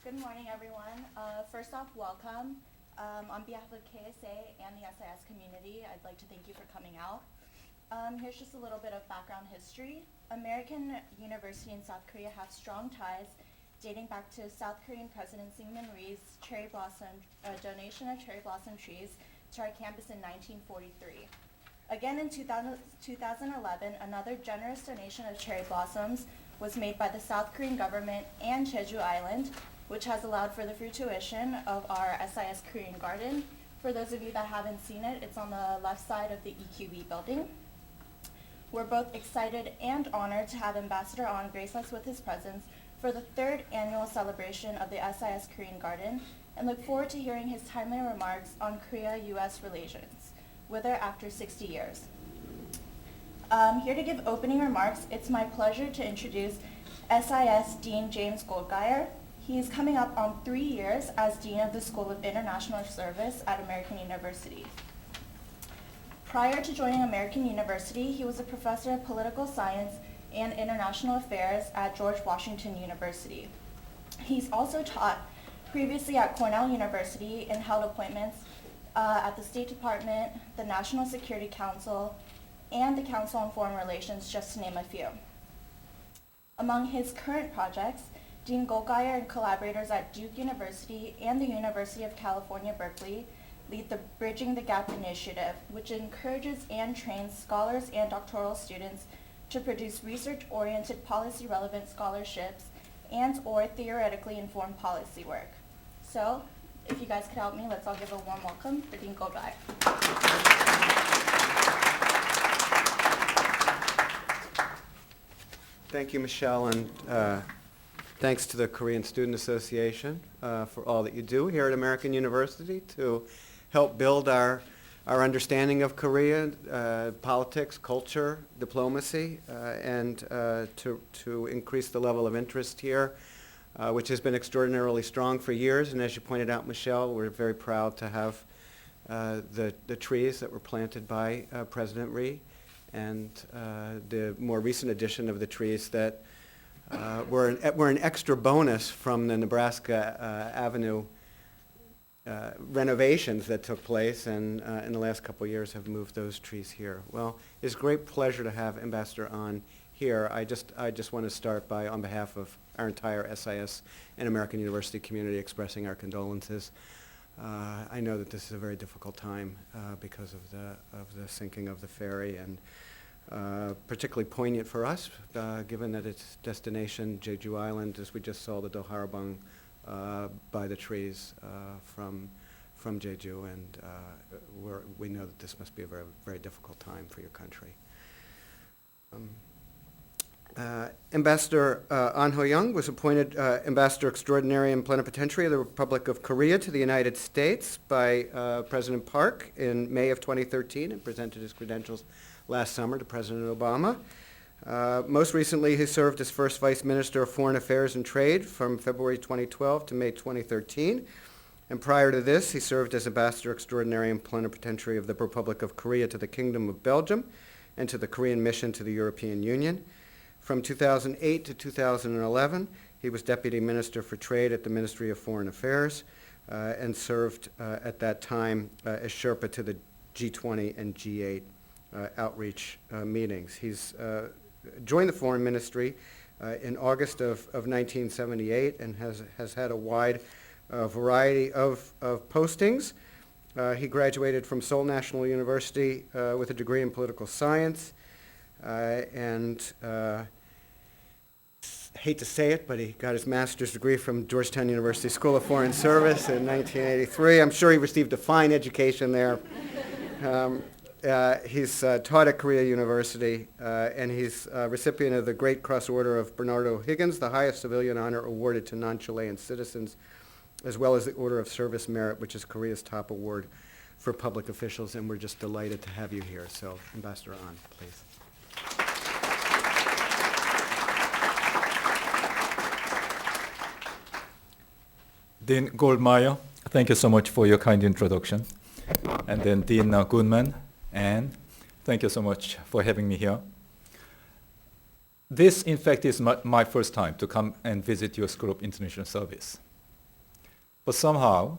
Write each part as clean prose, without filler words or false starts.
Good morning, everyone. First off, welcome. On behalf of KSA and the SIS community, I'd like to thank you for coming out. Here's just a little bit of background history. American University in South Korea have strong ties dating back to South Korean President Syngman Rhee's donation of cherry blossom trees to our campus in 1943. Again in 2011, another generous donation of cherry blossoms was made by the South Korean government and Jeju Island, which has allowed for the fruition of our SIS Korean Garden. For those of you that haven't seen it, it's on the left side of the EQB building. We're both excited and honored to have Ambassador Ahn grace us with his presence for the third annual celebration of the SIS Korean Garden, and look forward to hearing his timely remarks on Korea-U.S. relations with her after 60 years. Here to give opening remarks, it's my pleasure to introduce SIS Dean James Goldgeier. He is coming up on 3 years as Dean of the School of International Service at American University. Prior to joining American University, he was a professor of political science and international affairs at George Washington University. He's also taught previously at Cornell University and held appointments at the State Department, the National Security Council, and the Council on Foreign Relations, just to name a few. Among his current projects, Dean Goldgeier and collaborators at Duke University and the University of California, Berkeley lead the Bridging the Gap initiative, which encourages and trains scholars and doctoral students to produce research-oriented policy-relevant scholarships and/or theoretically informed policy work. So, if you guys could help me, let's all give a warm welcome for Dean Goldgeier. Thank you, Michelle, and thanks to the Korean Student Association for all that you do here at American University to help build our understanding of Korea, politics, culture, diplomacy, and to increase the level of interest here, which has been extraordinarily strong for years. And as you pointed out, Michelle, we're very proud to have the trees that were planted by President Rhee, and the more recent addition of the trees that were an extra bonus from the Nebraska Avenue renovations that took place, and in the last couple of years have moved those trees here. Well, it's a great pleasure to have Ambassador Ahn here. I just want to start by, on behalf of our entire SIS and American University community, expressing our condolences. I know that this is a very difficult time because of the sinking of the ferry, and particularly poignant for us, given that its destination, Jeju Island, as we just saw the Doharabang by the trees from Jeju, and we know that this must be a very, very difficult time for your country. Ambassador Ahn Ho-young was appointed Ambassador Extraordinary and Plenipotentiary of the Republic of Korea to the United States by President Park in May of 2013, and presented his credentials last summer to President Obama. Most recently, he served as First Vice Minister of Foreign Affairs and Trade from February 2012 to May 2013. And prior to this, he served as Ambassador Extraordinary and Plenipotentiary of the Republic of Korea to the Kingdom of Belgium and to the Korean Mission to the European Union. From 2008 to 2011, he was Deputy Minister for Trade at the Ministry of Foreign Affairs and served at that time as Sherpa to the G20 and G8 outreach meetings. He's joined the Foreign Ministry in August of 1978 and has had a wide variety of postings. He graduated from Seoul National University with a degree in political science, and hate to say it, but he got his master's degree from Georgetown University School of Foreign Service in 1983. I'm sure he received a fine education there. He's taught at Korea University, and he's a recipient of the Great Cross Order of Bernardo Higgins, the highest civilian honor awarded to non-Chilean citizens, as well as the Order of Service Merit, which is Korea's top award for public officials, and we're just delighted to have you here. So, Ambassador Ahn, please. Dean Goldmeier, thank you so much for your kind introduction. And then Dean Goodman, and thank you so much for having me here. This, in fact, is my first time to come and visit your School of International Service. But somehow,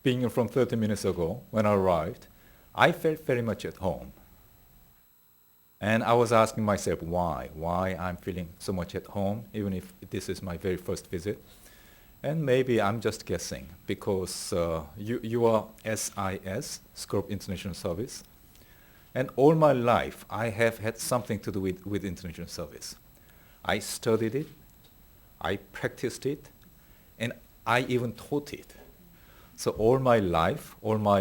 being from 30 minutes ago, when I arrived, I felt very much at home. And I was asking myself why I'm feeling so much at home, even if this is my very first visit. And maybe I'm just guessing, because you are SIS, Scope International Service, and all my life I have had something to do with international service. I studied it, I practiced it, and I even taught it. So all my life, all my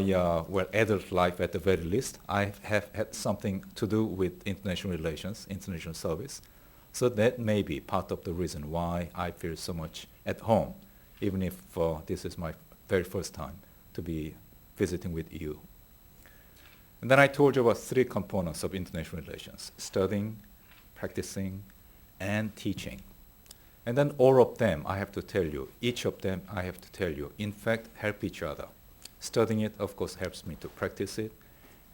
adult life at the very least, I have had something to do with international relations, international service. So that may be part of the reason why I feel so much at home, even if this is my very first time to be visiting with you. And then I told you about three components of international relations: studying, practicing, and teaching. And then all of them, I have to tell you, each of them, I have to tell you, in fact, help each other. Studying it, of course, helps me to practice it.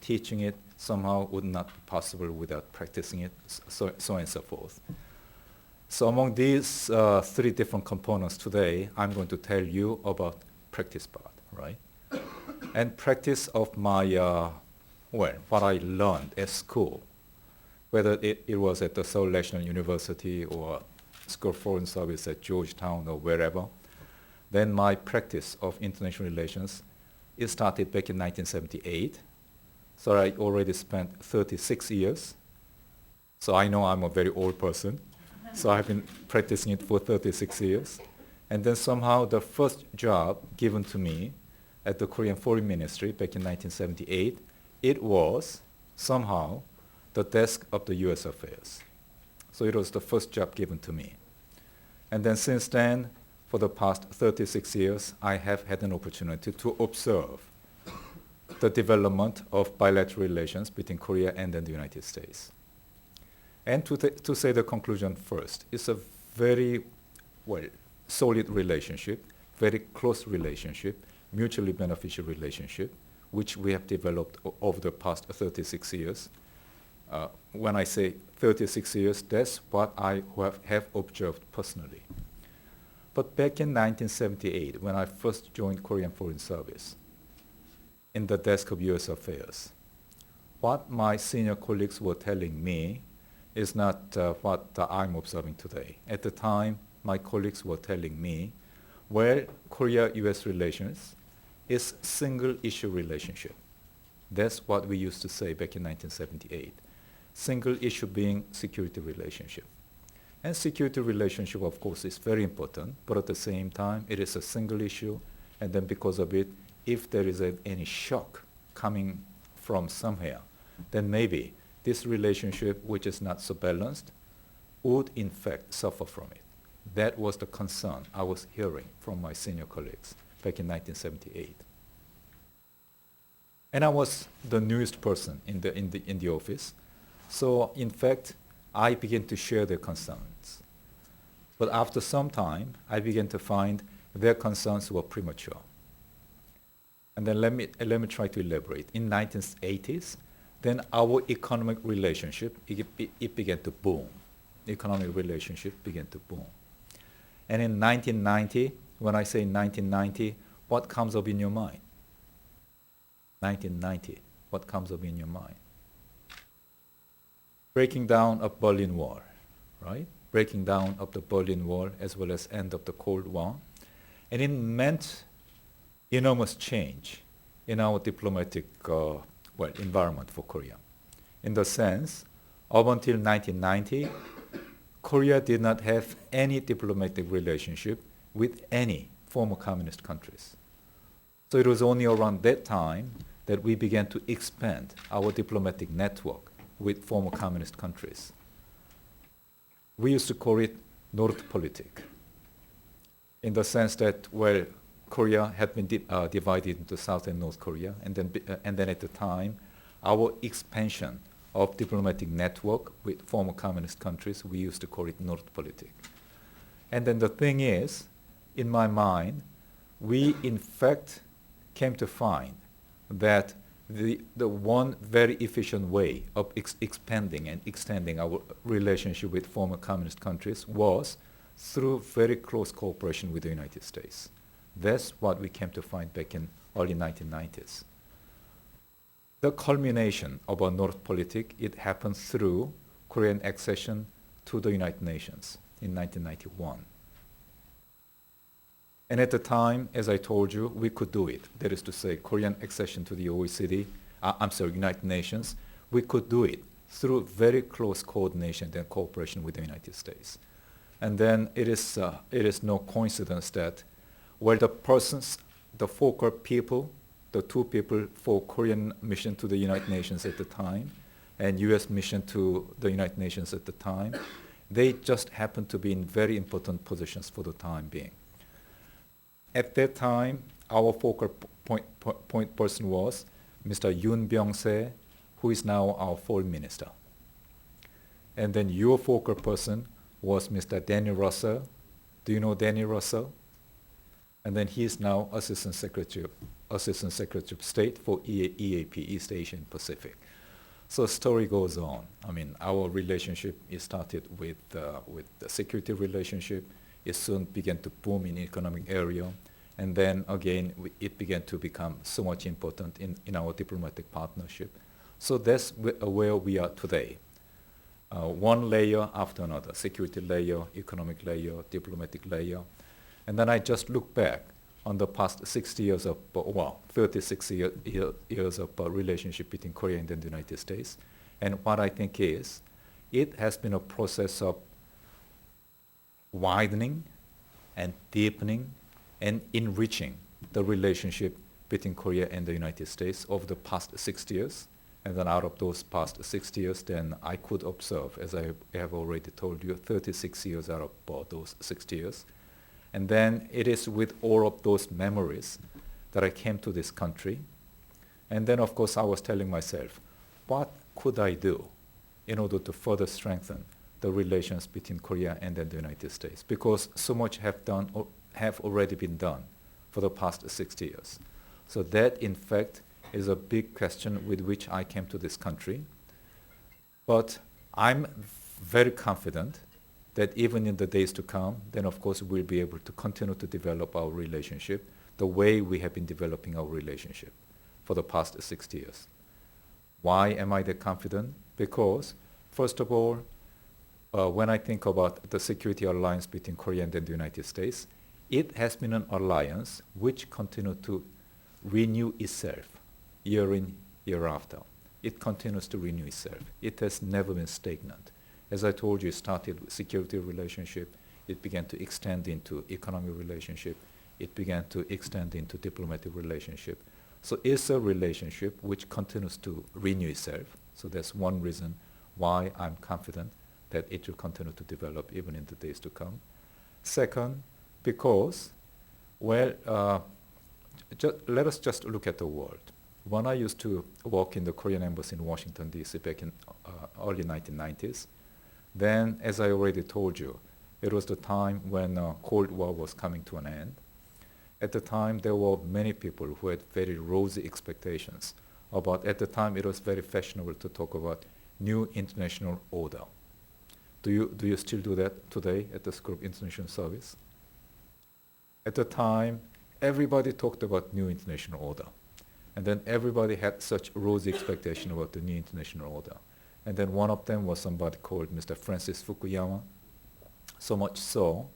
Teaching it somehow would not be possible without practicing it, so on and so forth. So among these three different components today, I'm going to tell you about practice part, right? And practice of my, what I learned at school, whether it was at the Seoul National University or School of Foreign Service at Georgetown or wherever. Then my practice of international relations, it started back in 1978. So I already spent 36 years. So I know I'm a very old person. So I've been practicing it for 36 years. And then somehow the first job given to me at the Korean Foreign Ministry back in 1978, it was somehow the desk of the U.S. Affairs. So it was the first job given to me. And then since then, for the past 36 years, I have had an opportunity to observe the development of bilateral relations between Korea and then the United States. And to say the conclusion first, it's a very solid relationship, very close relationship, mutually beneficial relationship, which we have developed over the past 36 years. When I say 36 years, that's what I have observed personally. But back in 1978, when I first joined Korean Foreign Service, in the desk of U.S. Affairs, what my senior colleagues were telling me is not what I'm observing today. At the time, my colleagues were telling me, well, Korea-U.S. relations is single-issue relationship. That's what we used to say back in 1978. Single issue being security relationship. And security relationship, of course, is very important, but at the same time, it is a single issue, and then because of it, if there is any shock coming from somewhere, then maybe this relationship, which is not so balanced, would in fact suffer from it. That was the concern I was hearing from my senior colleagues back in 1978. And I was the newest person in the office. So in fact, I began to share their concerns. But after some time, I began to find their concerns were premature. And then let me try to elaborate. In 1980s, then our economic relationship, it began to boom. Economic relationship began to boom. And in 1990, when I say 1990, what comes up in your mind? 1990, what comes up in your mind? Breaking down of Berlin Wall, right? Breaking down of the Berlin Wall as well as end of the Cold War. And it meant enormous change in our diplomatic environment for Korea. In the sense, up until 1990, Korea did not have any diplomatic relationship with any former communist countries. So it was only around that time that we began to expand our diplomatic network with former communist countries. We used to call it Nordpolitik, in the sense that, well, Korea had been divided into South and North Korea, and then at the time, our expansion of diplomatic network with former communist countries, we used to call it Nordpolitik. And then the thing is, in my mind, we in fact came to find that the one very efficient way of expanding and extending our relationship with former communist countries was through very close cooperation with the United States. That's what we came to find back in early 1990s. The culmination of our North politic, it happened through Korean accession to the United Nations in 1991. And at the time, as I told you, we could do it. That is to say, Korean accession to the OECD, United Nations, we could do it through very close coordination and cooperation with the United States. And then it is no coincidence that the persons, the focal people, the two people for Korean mission to the United Nations at the time and US mission to the United Nations at the time, they just happened to be in very important positions for the time being. At that time, our focal point person was Mr. Yoon Byung-se, who is now our foreign minister. And then your focal person was Mr. Danny Russell. Do you know Danny Russell? And then he is now Assistant Secretary of State for EAP, East Asian Pacific. So the story goes on. I mean, our relationship is started with the security relationship. It soon began to boom in economic area. And then again, it began to become so much important in our diplomatic partnership. So that's where we are today. One layer after another, security layer, economic layer, diplomatic layer. And then I just look back on the past 60 years of, 36 years of relationship between Korea and the United States. And what I think is, it has been a process of widening and deepening and enriching the relationship between Korea and the United States over the past 60 years. And then out of those past 60 years, then I could observe, as I have already told you, 36 years out of those 60 years. And then it is with all of those memories that I came to this country. And then, of course, I was telling myself, what could I do in order to further strengthen the relations between Korea and then the United States? Because so much have already been done for the past 60 years. So that, in fact, is a big question with which I came to this country. But I'm very confident that even in the days to come, then of course we'll be able to continue to develop our relationship the way we have been developing our relationship for the past 60 years. Why am I that confident? Because, first of all, when I think about the security alliance between Korea and the United States, it has been an alliance which continued to renew itself year in, year after. It continues to renew itself. It has never been stagnant. As I told you, it started with security relationship. It began to extend into economic relationship. It began to extend into diplomatic relationship. So it's a relationship which continues to renew itself. So that's one reason why I'm confident that it will continue to develop even in the days to come. Second, because, let us just look at the world. When I used to work in the Korean embassy in Washington, D.C. back in early 1990s, then, as I already told you, it was the time when Cold War was coming to an end. At the time, there were many people who had very rosy expectations about, at the time, it was very fashionable to talk about new international order. Do you still do that today at the School of International Service? At the time, everybody talked about new international order. And then everybody had such rosy expectation about the new international order. And then one of them was somebody called Mr. Francis Fukuyama. So much so,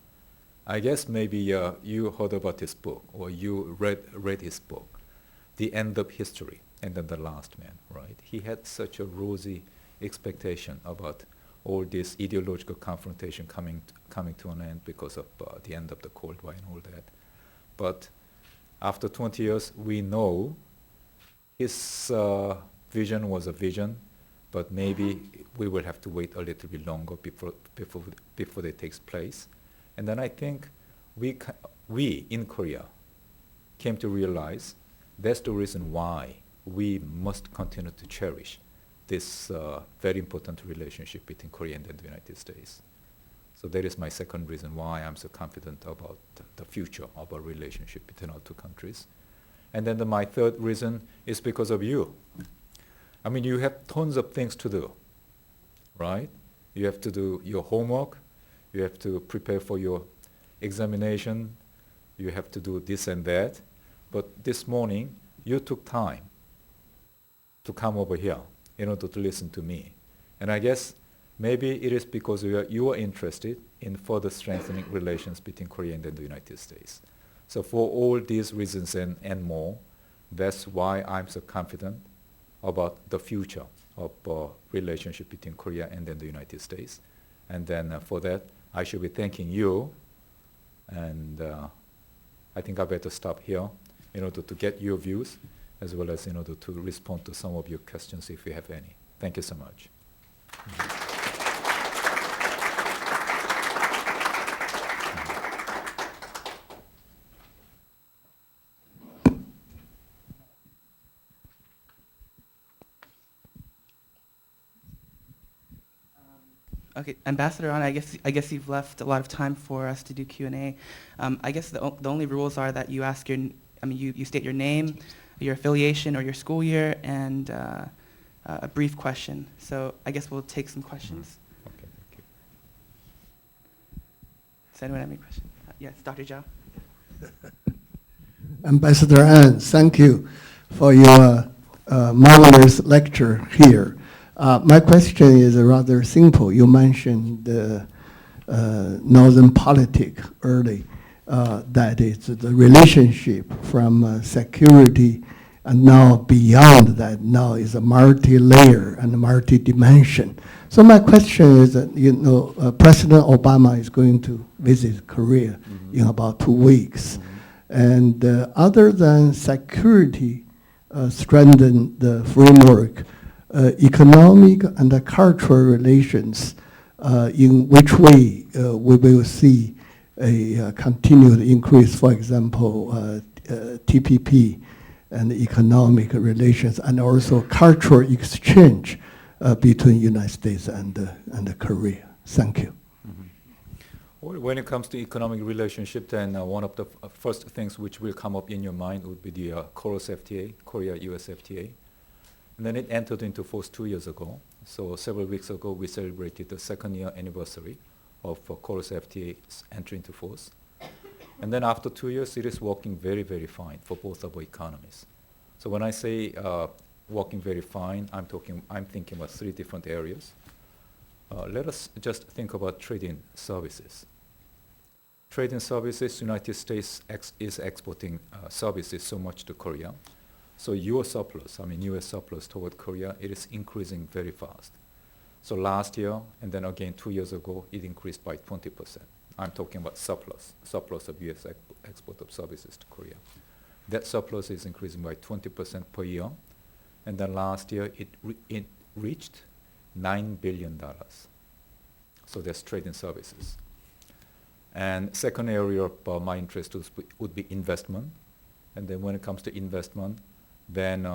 I guess maybe you heard about his book, or you read his book, The End of History, and then The Last Man, right? He had such a rosy expectation about all this ideological confrontation coming to an end because of the end of the Cold War and all that. But after 20 years, we know his vision was a vision, but maybe we will have to wait a little bit longer before it takes place. And then I think we in Korea came to realize that's the reason why we must continue to cherish this very important relationship between Korea and the United States. So that is my second reason why I'm so confident about the future of our relationship between our two countries. And then my third reason is because of you. I mean, you have tons of things to do, right? You have to do your homework. You have to prepare for your examination. you have to do this and that. But this morning, you took time to come over here in order to listen to me. And I guess maybe it is because you are interested in further strengthening relations between Korea and the United States. So for all these reasons and more, that's why I'm so confident about the future of relationship between Korea and then the United States. And then for that, I should be thanking you. And I think I better stop here in order to get your views, as well as in order to respond to some of your questions if you have any. Thank you so much. Okay, Ambassador An, I guess you've left a lot of time for us to do Q&A. I guess the only rules are that you ask you state your name, your affiliation, or your school year, and a brief question. So I guess we'll take some questions. Okay, thank you. Does anyone have any questions? Yes, Dr. Zhao. Ambassador An, thank you for your marvelous lecture here. My question is rather simple. You mentioned the northern politics early, that is the relationship from security and now beyond that, now is a multi-layer and multi-dimension. So my question is that, President Obama is going to visit Korea in about 2 weeks. And other than security strengthen the framework, economic and cultural relations, in which way we will see a continued increase, for example, TPP and economic relations, and also cultural exchange between United States and Korea. Thank you. Well, when it comes to economic relationship, then one of the first things which will come up in your mind would be the KOROS FTA, Korea-US FTA. And then it entered into force 2 years ago. So several weeks ago, we celebrated the second year anniversary of KOROS FTA's entry into force. And then after 2 years, it is working very, very fine for both of our economies. So when I say working very fine, I'm thinking about 3 different areas. Let us just think about trade in services. Trade in services, United States is exporting services so much to Korea. So US surplus toward Korea, it is increasing very fast. So last year, and then again 2 years ago, it increased by 20%. I'm talking about surplus of US export of services to Korea. That surplus is increasing by 20% per year. And then last year, it reached $9 billion. So that's trade in services. And second area of my interest would be investment. And then when it comes to investment, then,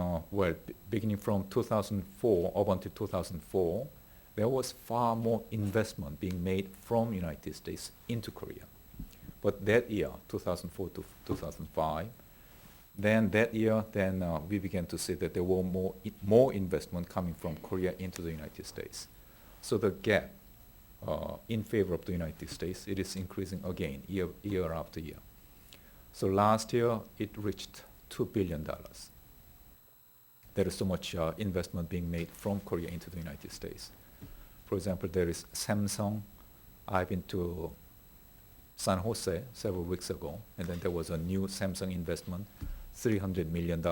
beginning from 2004 up until 2004, there was far more investment being made from United States into Korea. But that year, 2004 to 2005, then that year, we began to see that there were more investment coming from Korea into the United States. So the gap in favor of the United States, it is increasing again year after year. So last year, it reached $2 billion. There is so much investment being made from Korea into the United States. For example, there is Samsung. I've been to San Jose several weeks ago, and then there was a new Samsung investment, $300 million.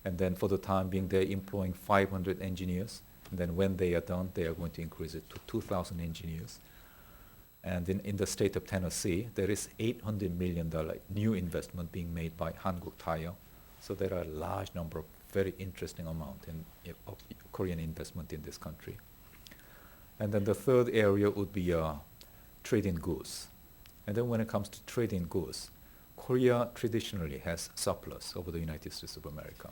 And then for the time being, they're employing 500 engineers. And then when they are done, they are going to increase it to 2,000 engineers. And in the state of Tennessee, there is $800 million new investment being made by Hankuk Tire. So there are a large number of very interesting amount of Korean investment in this country. And then the third area would be trade in goods. And then when it comes to trade in goods, Korea traditionally has surplus over the United States of America.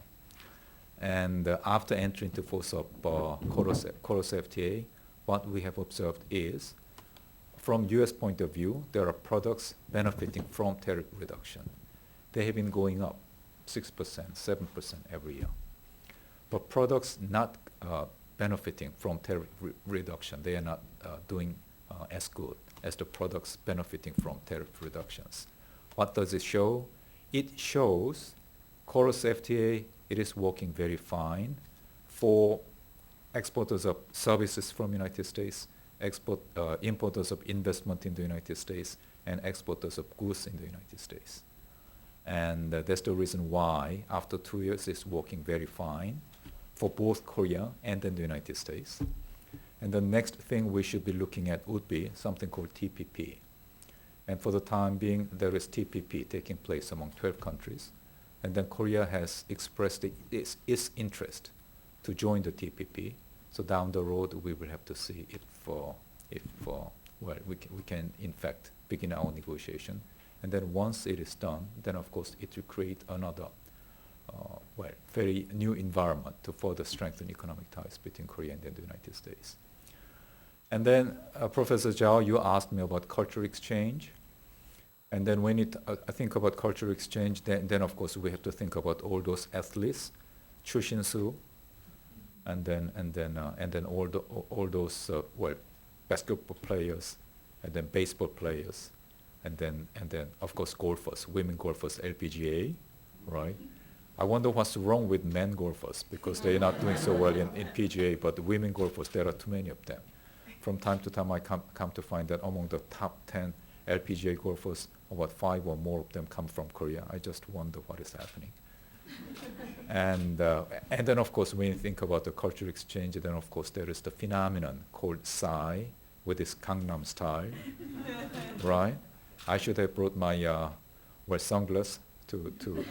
And after entering into force of KOROS FTA, what we have observed is, from US point of view, there are products benefiting from tariff reduction. They have been going up 6%, 7% every year. But products not benefiting from tariff reduction, they are not doing as good as the products benefiting from tariff reductions. What does it show? It shows Chorus FTA, it is working very fine for exporters of services from United States, importers of investment in the United States, and exporters of goods in the United States. And that's the reason why, after 2 years, it's working very fine for both Korea and then the United States. And the next thing we should be looking at would be something called TPP. And for the time being, there is TPP taking place among 12 countries. And then Korea has expressed its interest to join the TPP. So down the road, we will have to see well, we can in fact begin our negotiation. And then once it is done, then of course it will create another, very new environment to further strengthen economic ties between Korea and then the United States. And then Professor Zhao, you asked me about cultural exchange. And then when I think about cultural exchange, then of course we have to think about all those athletes, Chu Shin-soo, and then all those basketball players, and then baseball players, and then of course golfers, women golfers, LPGA, right? I wonder what's wrong with men golfers, because they're not doing so well in PGA, but the women golfers, there are too many of them. From time to time, I come to find that among the top 10 LPGA golfers, about 5 or more of them come from Korea. I just wonder what is happening. And then, of course, when you think about the cultural exchange, then, of course, there is the phenomenon called Psy, with this Gangnam style, right? I should have brought my sunglasses to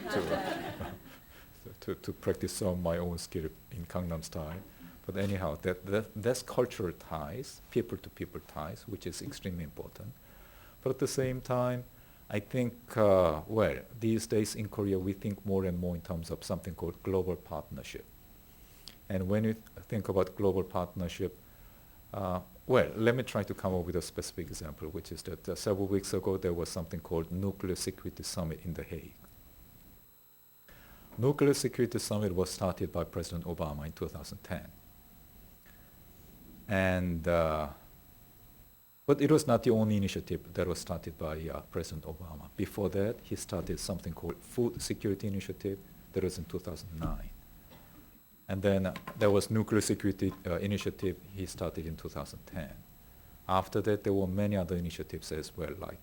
practice some of my own skill in Gangnam style. But anyhow, that's cultural ties, people-to-people ties, which is extremely important. But at the same time, I think, these days in Korea, we think more and more in terms of something called global partnership. And when you think about global partnership, let me try to come up with a specific example, which is that several weeks ago, there was something called Nuclear Security Summit in The Hague. Nuclear Security Summit was started by President Obama in 2010. And but it was not the only initiative that was started by President Obama. Before that, he started something called Food Security Initiative. That was in 2009. And then there was Nuclear Security Initiative he started in 2010. After that, there were many other initiatives as well, like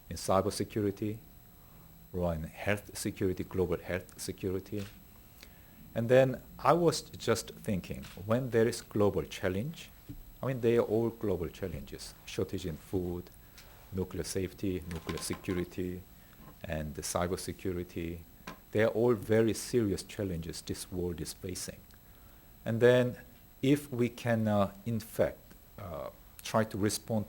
in cybersecurity, or in health security, global health security. And then I was just thinking, when there is global challenge, I mean, they are all global challenges: shortage in food, nuclear safety, nuclear security, and the cyber security. They are all very serious challenges this world is facing. And then if we can, in fact, try to respond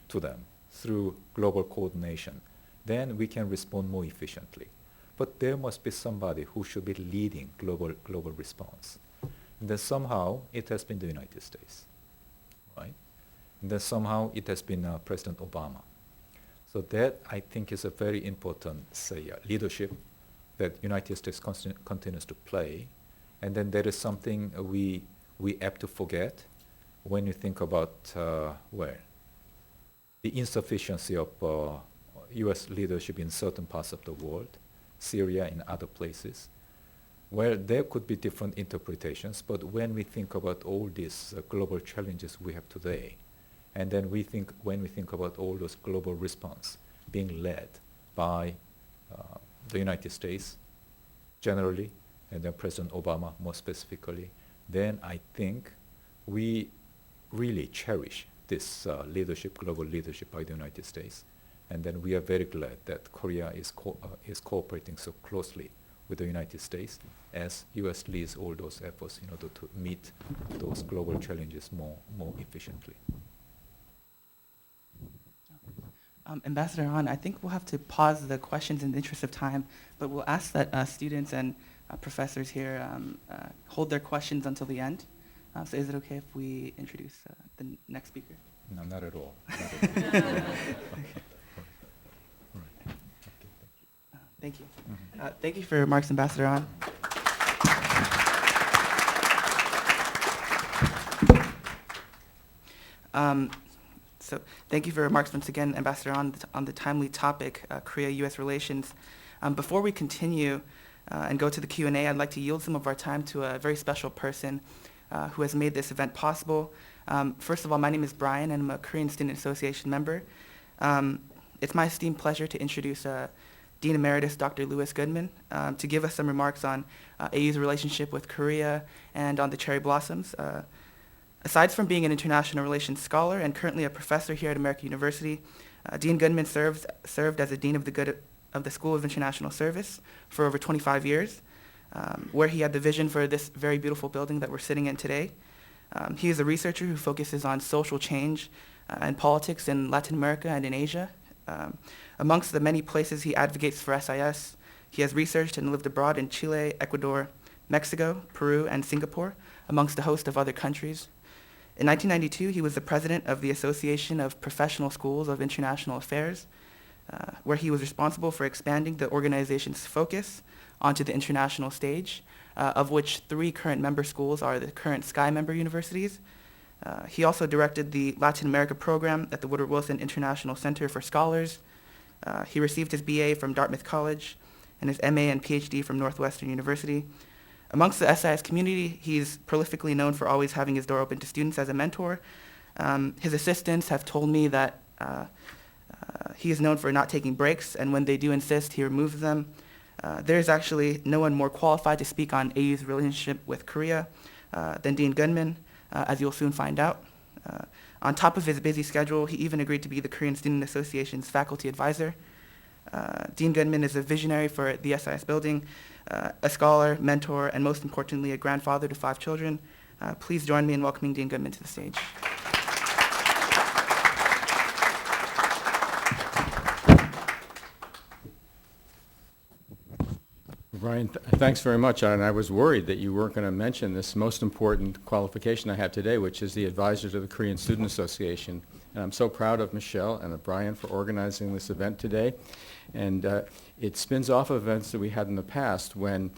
to them through global coordination, then we can respond more efficiently. But there must be somebody who should be leading global response. And then somehow it has been the United States, right? And then somehow it has been President Obama. So that, I think, is a very important, leadership that United States continues to play. And then there is something we apt to forget when you think about the insufficiency of U.S. leadership in certain parts of the world, Syria and other places, where there could be different interpretations. But when we think about all these global challenges we have today, and then when we think about all those global response being led by the United States generally, and then President Obama more specifically, then I think we really cherish this global leadership by the United States. And then we are very glad that Korea is cooperating so closely with the United States as U.S. leads all those efforts in order to meet those global challenges more efficiently. Ambassador Han, I think we'll have to pause the questions in the interest of time, but we'll ask that students and professors here hold their questions until the end. So is it okay if we introduce the next speaker? No, not at all. Not at all. Thank you. Mm-hmm. Thank you for your remarks, Ambassador Han. So thank you for your remarks once again, Ambassador, on the timely topic, Korea-U.S. relations. Before we continue and go to the Q&A, I'd like to yield some of our time to a very special person who has made this event possible. First of all, my name is Brian, and I'm a Korean Student Association member. It's my esteemed pleasure to introduce Dean Emeritus Dr. Louis Goodman to give us some remarks on AU's relationship with Korea and on the cherry blossoms. Aside from being an international relations scholar and currently a professor here at American University, Dean Goodman served as a dean of the School of International Service for over 25 years, where he had the vision for this very beautiful building that we're sitting in today. He is a researcher who focuses on social change and politics in Latin America and in Asia. Amongst the many places he advocates for SIS, he has researched and lived abroad in Chile, Ecuador, Mexico, Peru, and Singapore, amongst a host of other countries. In 1992, he was the president of the Association of Professional Schools of International Affairs, where he was responsible for expanding the organization's focus onto the international stage, of which 3 current member schools are the current SKY member universities. He also directed the Latin America program at the Woodrow Wilson International Center for Scholars. He received his BA from Dartmouth College and his MA and PhD from Northwestern University. Amongst the SIS community, he's prolifically known for always having his door open to students as a mentor. His assistants have told me that he is known for not taking breaks, and when they do insist, he removes them. There is actually no one more qualified to speak on AU's relationship with Korea than Dean Goodman, as you'll soon find out. On top of his busy schedule, he even agreed to be the Korean Student Association's faculty advisor. Dean Goodman is a visionary for the SIS building, a scholar, mentor, and most importantly, a grandfather to 5 children. Please join me in welcoming Dean Goodman to the stage. Brian, thanks very much. And I was worried that you weren't going to mention this most important qualification I have today, which is the advisor to the Korean Student Association. And I'm so proud of Michelle and of Brian for organizing this event today. And it spins off of events that we had in the past when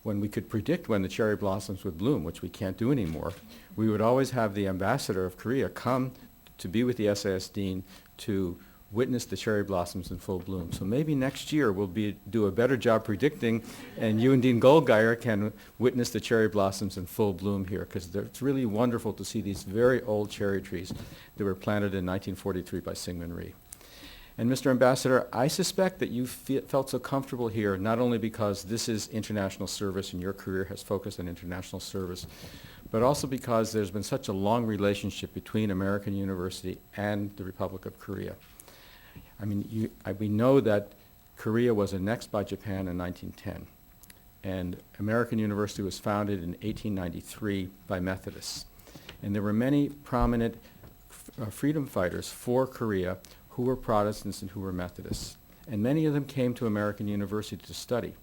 we could predict when the cherry blossoms would bloom, which we can't do anymore. We would always have the ambassador of Korea come to be with the SIS dean to witness the cherry blossoms in full bloom. So maybe next year we'll do a better job predicting, and you and Dean Goldgeier can witness the cherry blossoms in full bloom here, because it's really wonderful to see these very old cherry trees that were planted in 1943 by Syngman Rhee. And Mr. Ambassador, I suspect that you felt so comfortable here not only because this is international service and your career has focused on international service, but also because there's been such a long relationship between American University and the Republic of Korea. I mean, we know that Korea was annexed by Japan in 1910, and American University was founded in 1893 by Methodists. And there were many prominent freedom fighters for Korea who were Protestants and who were Methodists. And many of them came to American University to study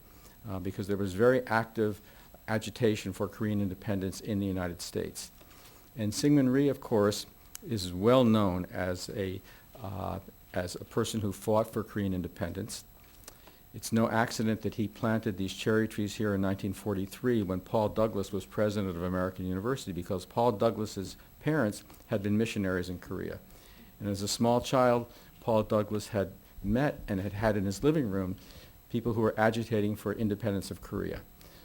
because there was very active agitation for Korean independence in the United States. And Syngman Rhee, of course, is well known as a person who fought for Korean independence. It's no accident that he planted these cherry trees here in 1943 when Paul Douglas was president of American University, because Paul Douglas's parents had been missionaries in Korea. And as a small child, Paul Douglas had met and had in his living room people who were agitating for independence of Korea.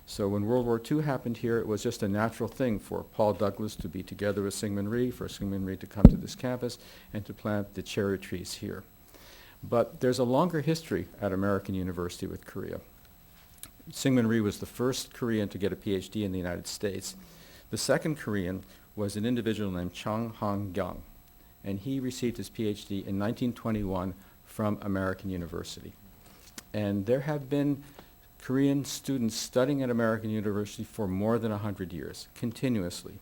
So when World War II happened here, it was just a natural thing for Paul Douglas to be together with Syngman Rhee, for Syngman Rhee to come to this campus and to plant the cherry trees here. But there's a longer history at American University with Korea. Syngman Rhee was the first Korean to get a PhD in the United States. The second Korean was an individual named Chung Hong-kyung, and he received his PhD in 1921 from American University. And there have been Korean students studying at American University for more than 100 years, continuously.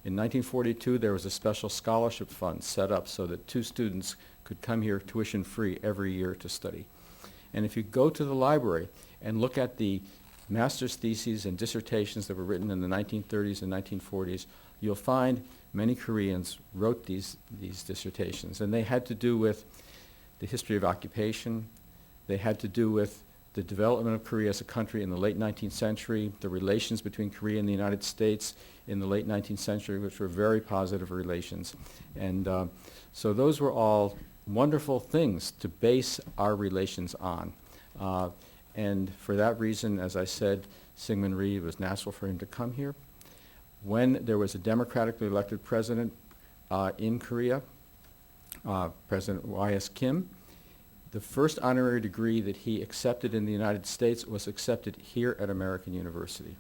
In 1942, there was a special scholarship fund set up so that 2 students could come here tuition-free every year to study. And if you go to the library and look at the master's theses and dissertations that were written in the 1930s and 1940s, you'll find many Koreans wrote these dissertations. And they had to do with the history of occupation. They had to do with the development of Korea as a country in the late 19th century, the relations between Korea and the United States in the late 19th century, which were very positive relations. And so those were all wonderful things to base our relations on. And for that reason, as I said, Syngman Rhee, it was natural for him to come here. When there was a democratically elected president in Korea, President Y.S. Kim, the first honorary degree that he accepted in the United States was accepted here at American University,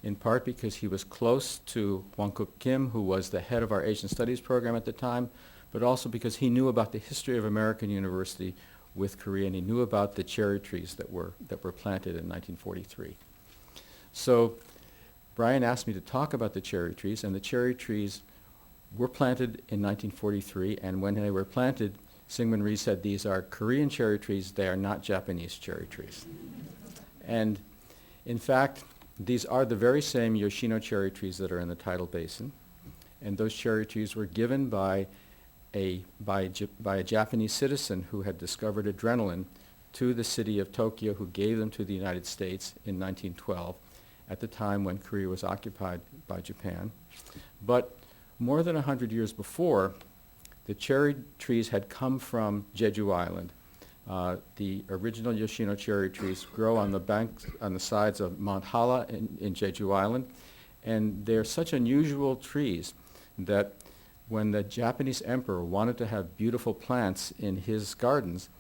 in part because he was close to Wangkuk Kim, who was the head of our Asian Studies program at the time, but also because he knew about the history of American University with Korea, and he knew about the cherry trees that were planted in 1943. So Brian asked me to talk about the cherry trees, and the cherry trees were planted in 1943, and when they were planted, Syngman Rhee said, these are Korean cherry trees, they are not Japanese cherry trees. And in fact, these are the very same Yoshino cherry trees that are in the tidal basin, and those cherry trees were given by a Japanese citizen who had discovered adrenaline to the city of Tokyo, who gave them to the United States in 1912, at the time when Korea was occupied by Japan. But more than 100 years before, the cherry trees had come from Jeju Island. The original Yoshino cherry trees grow on the banks, on the sides of Mount Hala in Jeju Island, and they're such unusual trees that when the Japanese emperor wanted to have beautiful plants in his gardens,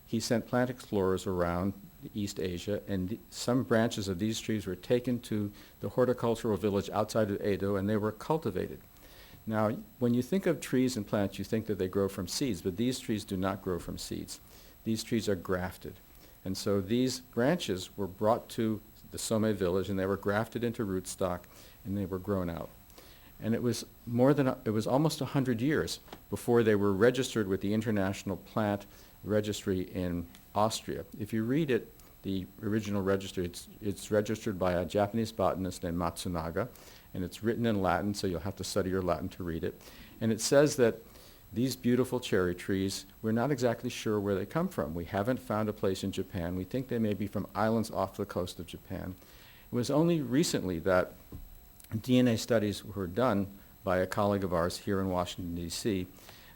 he sent plant explorers around East Asia, and some branches of these trees were taken to the horticultural village outside of Edo, and they were cultivated. Now, when you think of trees and plants, you think that they grow from seeds, but these trees do not grow from seeds. These trees are grafted. And so these branches were brought to the Some village, and they were grafted into rootstock, and they were grown out. And it was almost 100 years before they were registered with the International Plant Registry in Austria. If you read it, the original registry, it's registered by a Japanese botanist named Matsunaga, and it's written in Latin, so you'll have to study your Latin to read it. And it says that these beautiful cherry trees, we're not exactly sure where they come from. We haven't found a place in Japan. We think they may be from islands off the coast of Japan. It was only recently that DNA studies were done by a colleague of ours here in Washington, D.C.,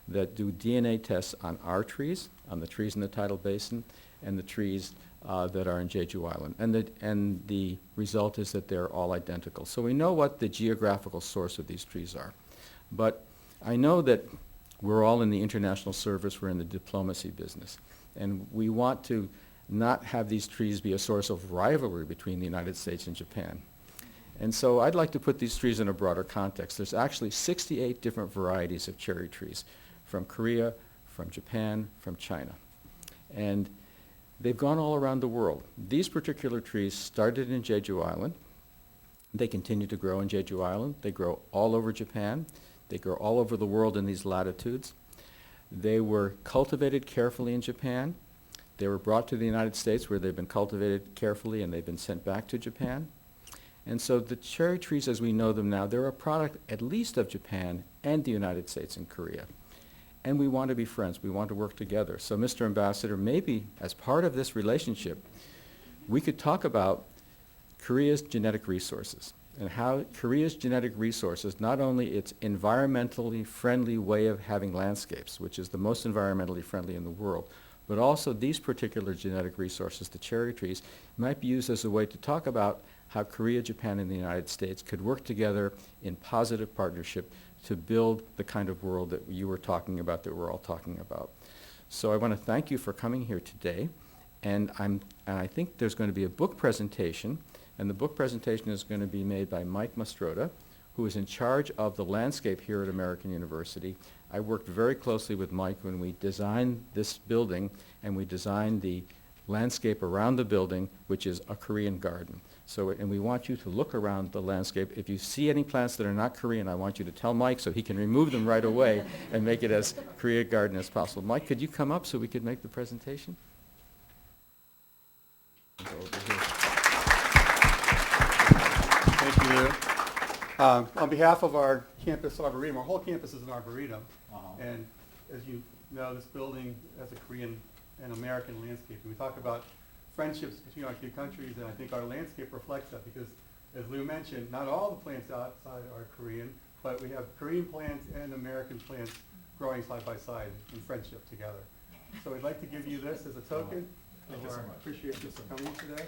that do DNA tests on our trees, on the trees in the tidal basin, and the trees that are in Jeju Island. And the result is that they're all identical. So we know what the geographical source of these trees are. But I know that we're all in the international service, we're in the diplomacy business. And we want to not have these trees be a source of rivalry between the United States and Japan. And so I'd like to put these trees in a broader context. There's actually 68 different varieties of cherry trees from Korea, from Japan, from China. And they've gone all around the world. These particular trees started in Jeju Island. They continue to grow in Jeju Island. They grow all over Japan. They grow all over the world in these latitudes. They were cultivated carefully in Japan. They were brought to the United States, where they've been cultivated carefully, and they've been sent back to Japan. And so the cherry trees as we know them now, they're a product at least of Japan and the United States and Korea. And we want to be friends. We want to work together. So, Mr. Ambassador, maybe as part of this relationship, we could talk about Korea's genetic resources and how Korea's genetic resources, not only its environmentally friendly way of having landscapes, which is the most environmentally friendly in the world, but also these particular genetic resources, the cherry trees, might be used as a way to talk about how Korea, Japan, and the United States could work together in positive partnership to build the kind of world that you were talking about, that we're all talking about. So I want to thank you for coming here today. And I think there's going to be a book presentation, and the book presentation is going to be made by Mike Mastroda, who is in charge of the landscape here at American University. I worked very closely with Mike when we designed this building, and we designed the landscape around the building, which is a Korean garden. So, and we want you to look around the landscape. If you see any plants that are not Korean, I want you to tell Mike so he can remove them right away and make it as Korean garden as possible. Mike, could you come up so we could make the presentation? Go over here. Thank you, Lou. On behalf of our campus arboretum, our whole campus is an arboretum. And as you know, this building has a Korean and American landscape. And we talk about friendships between our two countries, and I think our landscape reflects that because, as Lou mentioned, not all the plants outside are Korean, but we have Korean plants and American plants growing side by side in friendship together. So we'd like to give you this as a token of our appreciation for coming today.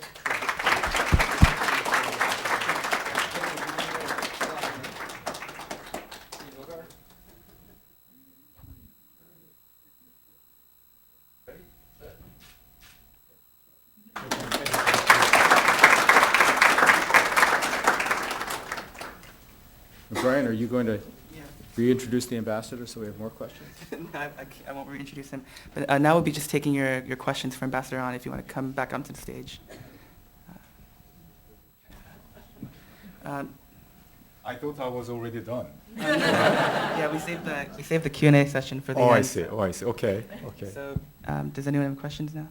Brian, are you going to Yeah. reintroduce the ambassador so we have more questions? I won't reintroduce him. But now we'll be just taking your questions for Ambassador On if you want to come back onto the stage. I thought I was already done. Yeah, we saved the Q&A session for the end. Oh, I see. Oh, I see. Okay. Okay. So, does anyone have questions now?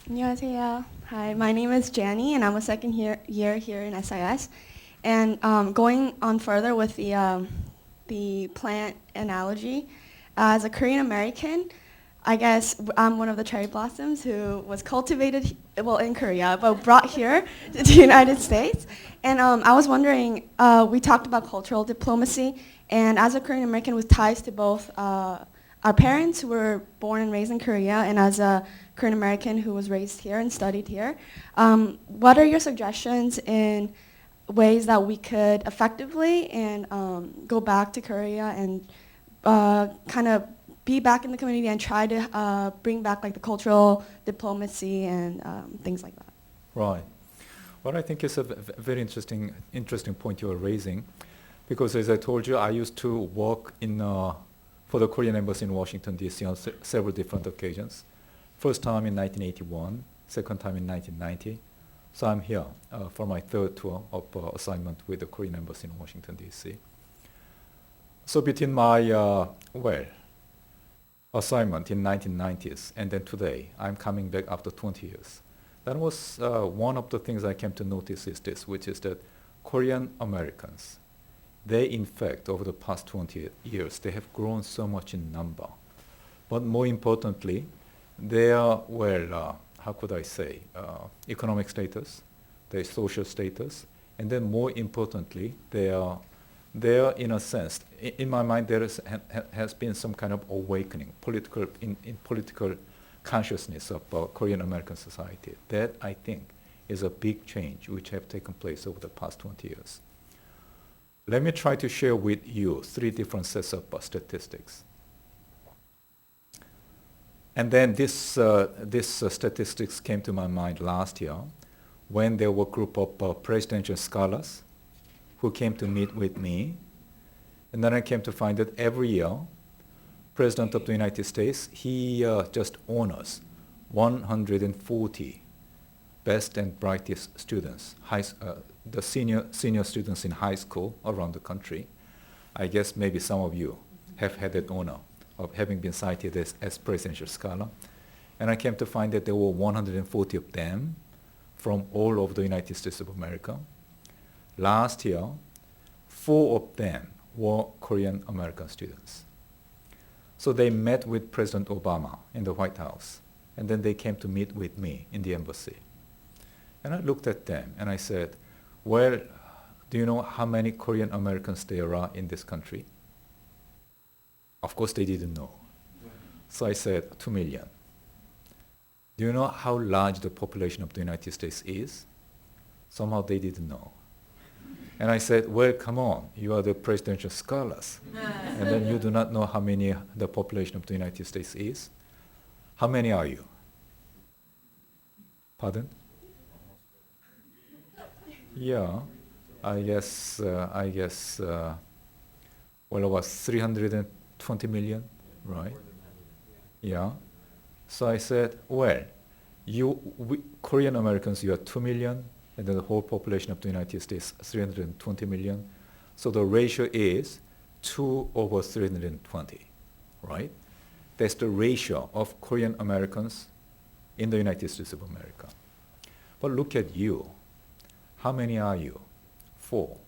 안녕하세요. Hi, my name is Janie, and I'm a second year here in SIS. And going on further with the plant analogy, as a Korean American, I guess I'm one of the cherry blossoms who was cultivated, well, in Korea, but brought here to the United States. And I was wondering, we talked about cultural diplomacy, and as a Korean American with ties to both our parents who were born and raised in Korea, and as a Korean American who was raised here and studied here, what are your suggestions in ways that we could effectively and go back to Korea and kind of be back in the community and try to bring back like the cultural diplomacy and things like that? Right. Well, I think it's a very interesting point you are raising, because as I told you, I used to work for the Korean Embassy in Washington, D.C. on several different occasions. First time in 1981, second time in 1990. So I'm here for my third tour of assignment with the Korean Embassy in Washington, D.C. So between my, assignment in 1990s and then today, I'm coming back after 20 years. That was one of the things I came to notice is this, which is that Korean Americans, they in fact, over the past 20 years, they have grown so much in number. But more importantly, their, how could I say, economic status, their social status, and then more importantly, their in a sense, in my mind, there has been some kind of awakening, in political consciousness of Korean American society. That, I think, is a big change which have taken place over the past 20 years. Let me try to share with you 3 different sets of statistics. And then this statistics came to my mind last year when there were a group of presidential scholars who came to meet with me. And then I came to find that every year, President of the United States, he just honors 140 best and brightest students, the senior students in high school around the country. I guess maybe some of you have had that honor of having been cited as presidential scholar. And I came to find that there were 140 of them from all over the United States of America. Last year, 4 of them were Korean American students. So they met with President Obama in the White House, and then they came to meet with me in the embassy. And I looked at them and I said, well, do you know how many Korean Americans there are in this country? Of course they didn't know. So I said, 2 million. Do you know how large the population of the United States is? Somehow they didn't know. And I said, well, come on, you are the presidential scholars. And then you do not know how many the population of the United States is? How many are you? Pardon? Yeah, I guess, well, it was 320 million, right? Yeah. So I said, well, Korean Americans, you are 2 million, and then the whole population of the United States, 320 million. So the ratio is 2 over 320, right? That's the ratio of Korean Americans in the United States of America. But look at you. How many are you? 4.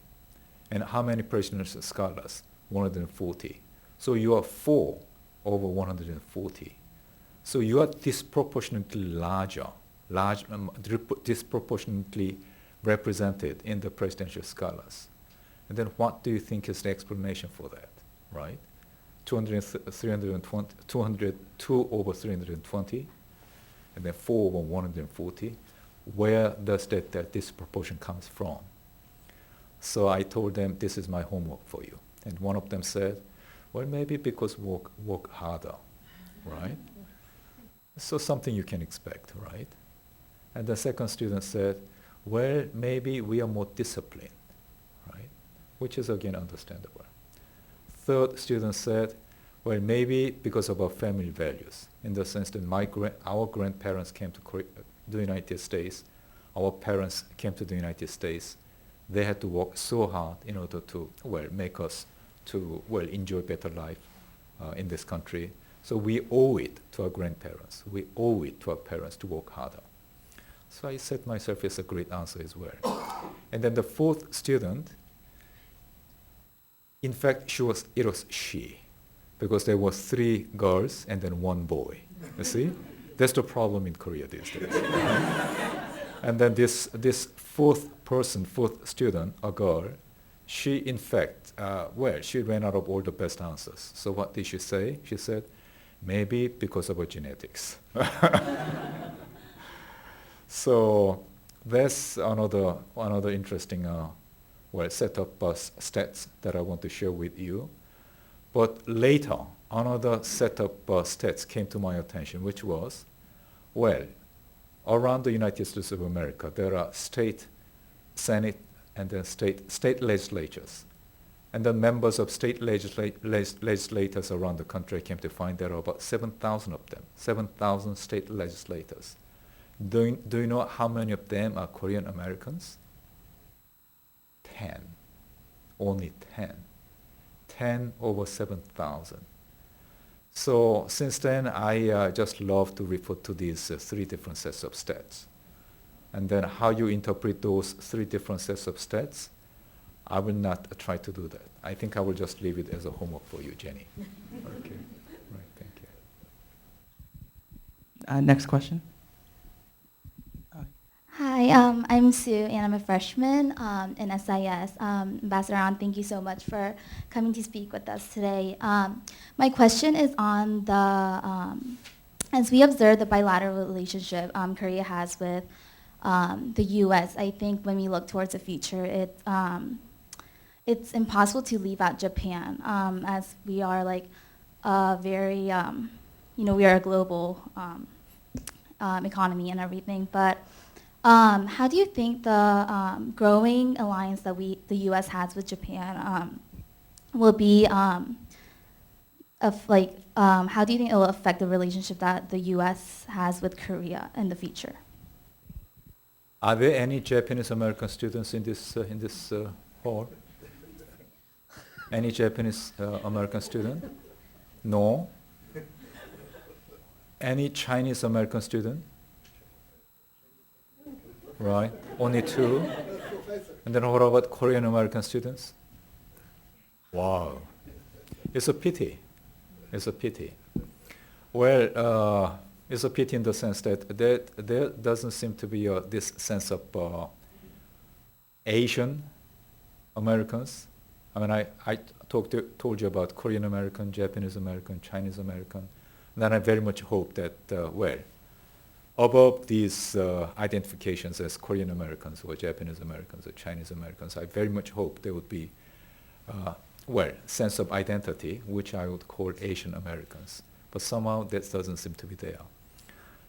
And how many presidential scholars? 140. So you are 4 over 140. So you are disproportionately disproportionately represented in the presidential scholars. And then what do you think is the explanation for that, right? 202 over 320, and then 4 over 140. Where does that disproportion comes from? So I told them, this is my homework for you. And one of them said, well, maybe because work harder, right? So something you can expect, right? And the second student said, well, maybe we are more disciplined, right? Which is again understandable. Third student said, well, maybe because of our family values, in the sense that our grandparents came to the United States, our parents came to the United States, they had to work so hard in order to, well, make us to, well, enjoy better life in this country. So we owe it to our grandparents. We owe it to our parents to work harder. So I set myself as a great answer as well. And then the fourth student, in fact, it was she, because there were 3 girls and then 1 boy. You see? That's the problem in Korea these days. And then this fourth student, a girl, she in fact, she ran out of all the best answers. So what did she say? She said, maybe because of her genetics. So that's another interesting set of stats that I want to share with you. But later, another set of stats came to my attention, which was, around the United States of America, there are state senate and then state legislatures. And the members of state legislators around the country came to find there are about 7,000 of them, 7,000 state legislators. Do you know how many of them are Korean Americans? 10. Only 10. 10 over 7,000. So since then, I just love to refer to these 3 different sets of stats. And then how you interpret those 3 different sets of stats, I will not try to do that. I think I will just leave it as a homework for you, Jenny. Okay. Right, thank you. Next question. Hi, I'm Sue, and I'm a freshman in SIS. Ambassador An, thank you so much for coming to speak with us today. My question is on as we observe the bilateral relationship Korea has with the U.S., I think when we look towards the future, it's impossible to leave out Japan, as we are like a very, we are a global economy and everything, but how do you think the growing alliance that the U.S. has with Japan will be, how do you think it will affect the relationship that the U.S. has with Korea in the future? Are there any Japanese American students in this hall? Any Japanese American student? No. Any Chinese American student? Right, only 2. And then what about Korean American students? Wow, it's a pity. It's a pity. Well, it's a pity in the sense that there doesn't seem to be this sense of Asian Americans. I mean, I told you about Korean American, Japanese American, Chinese American. And then I very much hope that, above these identifications as Korean Americans or Japanese Americans or Chinese Americans, I very much hope there would be, sense of identity, which I would call Asian Americans. But somehow that doesn't seem to be there.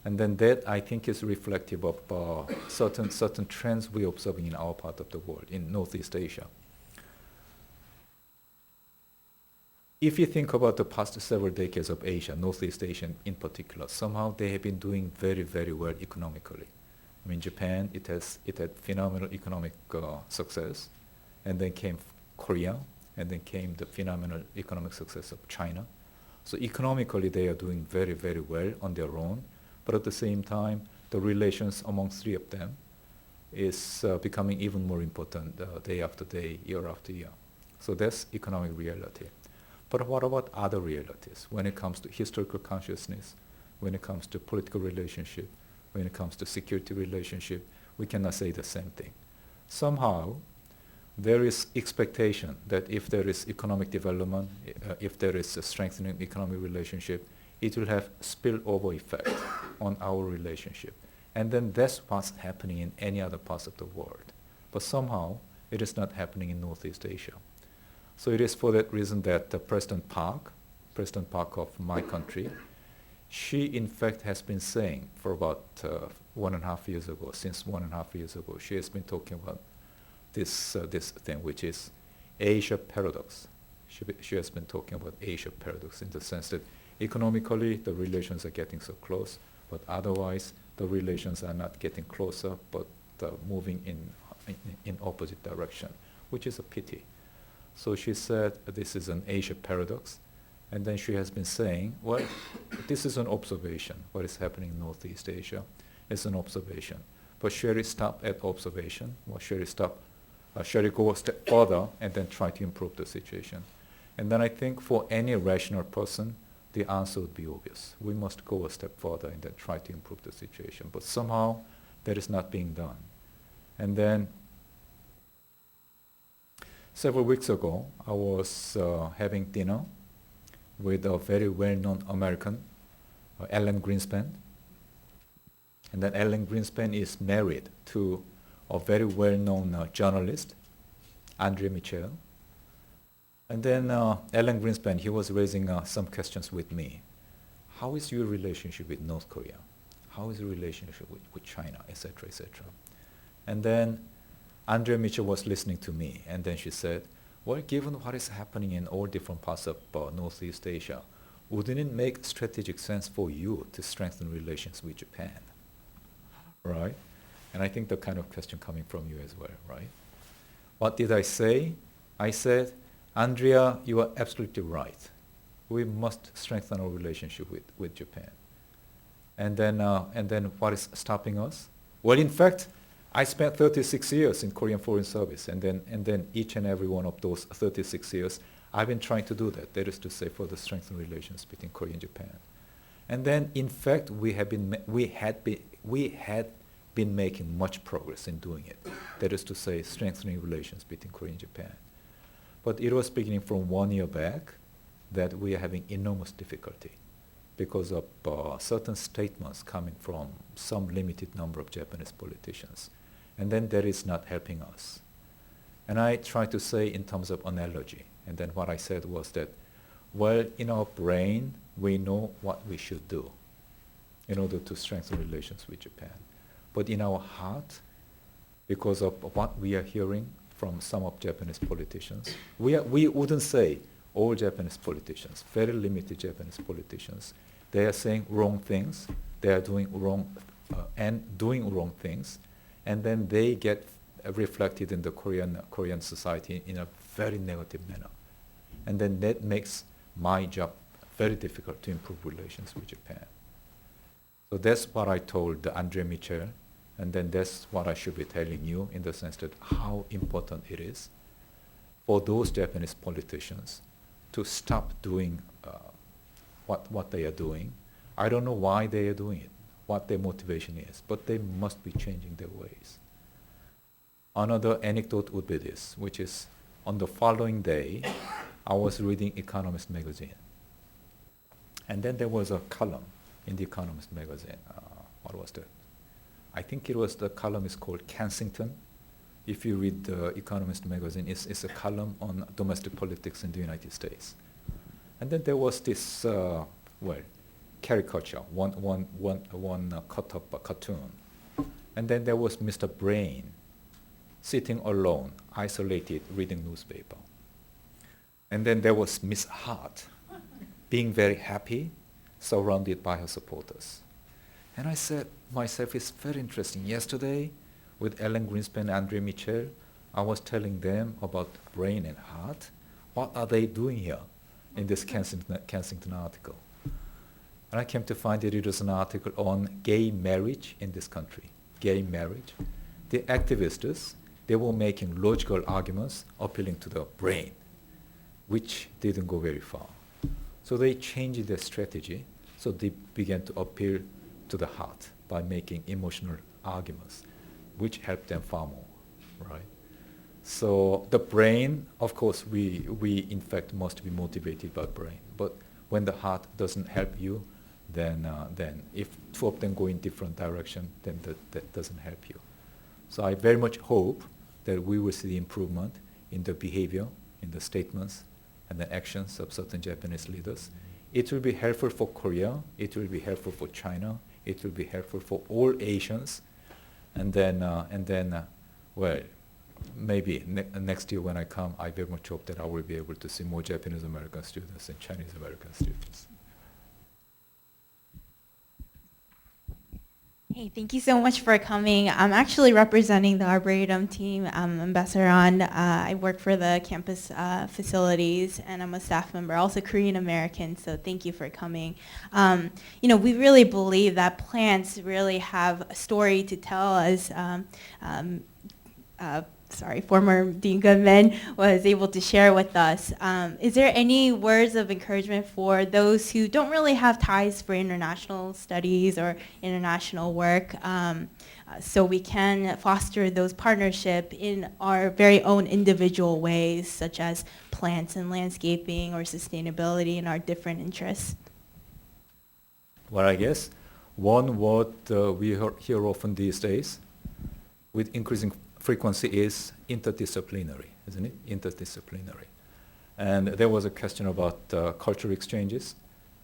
And then that, I think, is reflective of certain trends we're observing in our part of the world, in Northeast Asia. If you think about the past several decades of Asia, Northeast Asia in particular, somehow they have been doing very, very well economically. I mean, Japan, it had phenomenal economic success, and then came Korea, and then came the phenomenal economic success of China. So economically, they are doing very, very well on their own, but at the same time, the relations among 3 of them is becoming even more important day after day, year after year. So that's economic reality. But what about other realities when it comes to historical consciousness, when it comes to political relationship, when it comes to security relationship, we cannot say the same thing. Somehow, there is expectation that if there is economic development, if there is a strengthening economic relationship, it will have spillover effect on our relationship. And then that's what's happening in any other parts of the world. But somehow, it is not happening in Northeast Asia. So it is for that reason that President Park of my country, she in fact has been saying for about 1.5 years ago, since 1.5 years ago, she has been talking about this thing, which is Asia paradox. She has been talking about Asia paradox in the sense that economically the relations are getting so close, but otherwise the relations are not getting closer, but moving in opposite direction, which is a pity. So she said this is an Asia paradox, and then she has been saying, well, this is an observation. What is happening in Northeast Asia is an observation. But should it stop at observation, or should it go a step further and then try to improve the situation? And then I think for any rational person, the answer would be obvious. We must go a step further and then try to improve the situation. But somehow that is not being done. And then several weeks ago, I was having dinner with a very well-known American, Alan Greenspan. And then Alan Greenspan is married to a very well-known journalist, Andrea Mitchell. And then Alan Greenspan, he was raising some questions with me. How is your relationship with North Korea? How is your relationship with China, etc., etc.? And then Andrea Mitchell was listening to me, and then she said, well, given what is happening in all different parts of Northeast Asia, wouldn't it make strategic sense for you to strengthen relations with Japan? Right? And I think the kind of question coming from you as well, right? What did I say? I said, Andrea, you are absolutely right. We must strengthen our relationship with Japan. And then what is stopping us? Well, in fact, I spent 36 years in Korean Foreign Service, and then each and every one of those 36 years, I've been trying to do that. That is to say, for the strengthened relations between Korea and Japan. And then, in fact, we had been making much progress in doing it. That is to say, strengthening relations between Korea and Japan. But it was beginning from 1 year back that we are having enormous difficulty because of certain statements coming from some limited number of Japanese politicians. And then that is not helping us. And I try to say in terms of analogy. And then what I said was that, well, in our brain, we know what we should do in order to strengthen relations with Japan. But in our heart, because of what we are hearing from some of Japanese politicians, we wouldn't say all Japanese politicians, very limited Japanese politicians, they are saying wrong things, they are doing wrong things, and then they get reflected in the Korean society in a very negative manner. And then that makes my job very difficult to improve relations with Japan. So that's what I told Andrea Mitchell, and then that's what I should be telling you in the sense that how important it is for those Japanese politicians to stop doing what they are doing. I don't know why they are doing it, what their motivation is, but they must be changing their ways. Another anecdote would be this, which is on the following day, I was reading Economist magazine. And then there was a column in the Economist magazine. What was that? I think the column is called Kensington. If you read the Economist magazine, it's a column on domestic politics in the United States. And then there was this, caricature, one cut-up cartoon. And then there was Mr. Brain sitting alone, isolated, reading newspaper. And then there was Miss Hart being very happy, surrounded by her supporters. And I said myself, it's very interesting. Yesterday, with Alan Greenspan and Andrea Mitchell, I was telling them about Brain and Hart. What are they doing here in this Kensington article? And I came to find that it was an article on gay marriage in this country. Gay marriage. The activists, they were making logical arguments appealing to the brain, which didn't go very far. So they changed their strategy So they began to appeal to the heart by making emotional arguments, which helped them far more, right? So the brain, of course, we in fact must be motivated by brain. But when the heart doesn't help you, then if two of them go in different direction, then that doesn't help you. So I very much hope that we will see the improvement in the behavior, in the statements, and the actions of certain Japanese leaders. It will be helpful for Korea. It will be helpful for China. It will be helpful for all Asians. And then, well, maybe next year when I come, I very much hope that I will be able to see more Japanese American students and Chinese American students. Hey, thank you so much for coming. I'm actually representing the Arboretum team. I'm Ambassador An. I work for the campus facilities, and I'm a staff member, also Korean American, so thank you for coming. We really believe that plants really have a story to tell, as former Dean Goodman was able to share with us. Is there any words of encouragement for those who don't really have ties for international studies or international work, so we can foster those partnerships in our very own individual ways, such as plants and landscaping or sustainability in our different interests? Well, I guess one word we hear often these days with increasing frequency is interdisciplinary, isn't it? Interdisciplinary. And there was a question about cultural exchanges,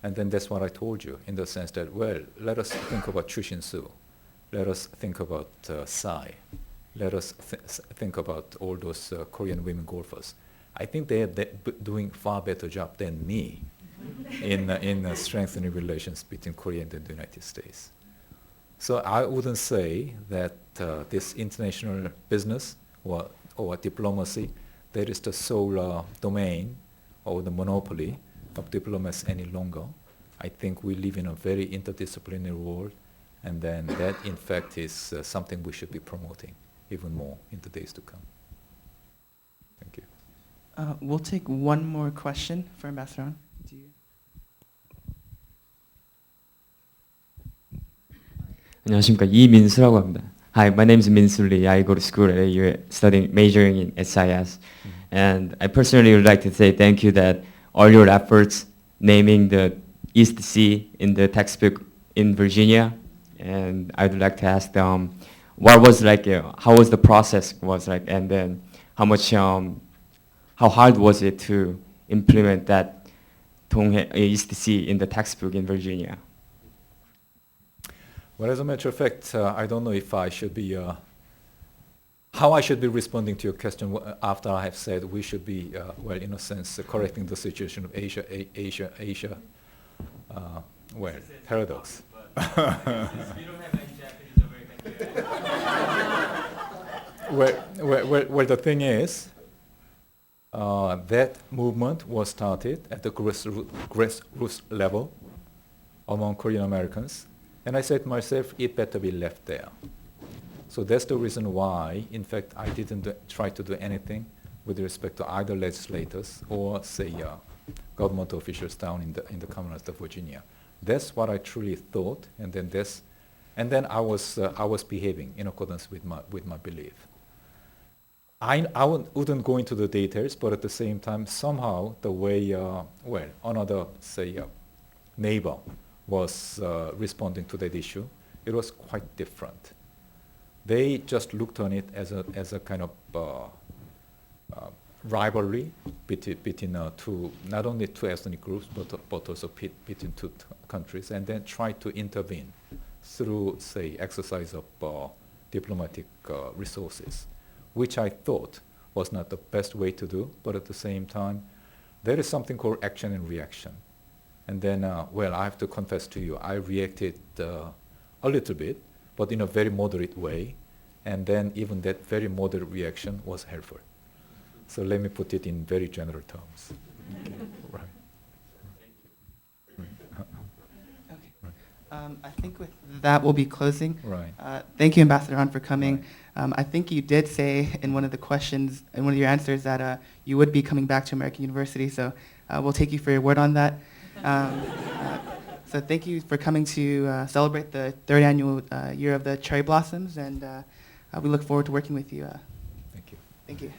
and then that's what I told you, in the sense that, well, let us think about Chushin-su, let us think about Sai, let us think about all those Korean women golfers. I think they are doing far better job than me in strengthening relations between Korea and the United States. So I wouldn't say that this international business or diplomacy, that is the sole domain or the monopoly of diplomacy any longer. I think we live in a very interdisciplinary world, and then that in fact is something we should be promoting even more in the days to come. Thank you. We'll take one more question for Ambassador An. Do you? 안녕하십니까, 이민수라고 합니다. Hi, my name is Minsu Lee. I go to school at AU majoring in SIS. And I personally would like to say thank you that all your efforts naming the East Sea in the textbook in Virginia. And I'd like to ask what was like, how was the process was like, and then how much, how hard was it to implement that East Sea in the textbook in Virginia? Well, as a matter of fact, I don't know if I should be, how I should be responding to your question after I have said we should be, well, in a sense, correcting the situation of Asia, well, paradox. Well, the thing is, that movement was started at the grassroots level among Korean Americans. And I said to myself, it better be left there. So that's the reason why, in fact, I didn't try to do anything with respect to either legislators or, say, government officials down in the Commonwealth of Virginia. That's what I truly thought, and then I was behaving in accordance with my belief. I wouldn't go into the details, but at the same time, somehow the way, well, another, say, neighbor was responding to that issue, it was quite different. They just looked on it as a kind of rivalry between two, not only two ethnic groups, but also between two countries, and then tried to intervene through, say, exercise of diplomatic resources, which I thought was not the best way to do, but at the same time, there is something called action and reaction. And then, well, I have to confess to you, I reacted a little bit, but in a very moderate way. And then even that very moderate reaction was helpful. So let me put it in very general terms. Okay. Right. Okay. I think with that, we'll be closing. Right. Thank you, Ambassador Han, for coming. Right. I think you did say in one of the questions, in one of your answers, that you would be coming back to American University. So we'll take you for your word on that. So thank you for coming to celebrate the third annual year of the Cherry Blossoms, and we look forward to working with you. Thank you. Thank you.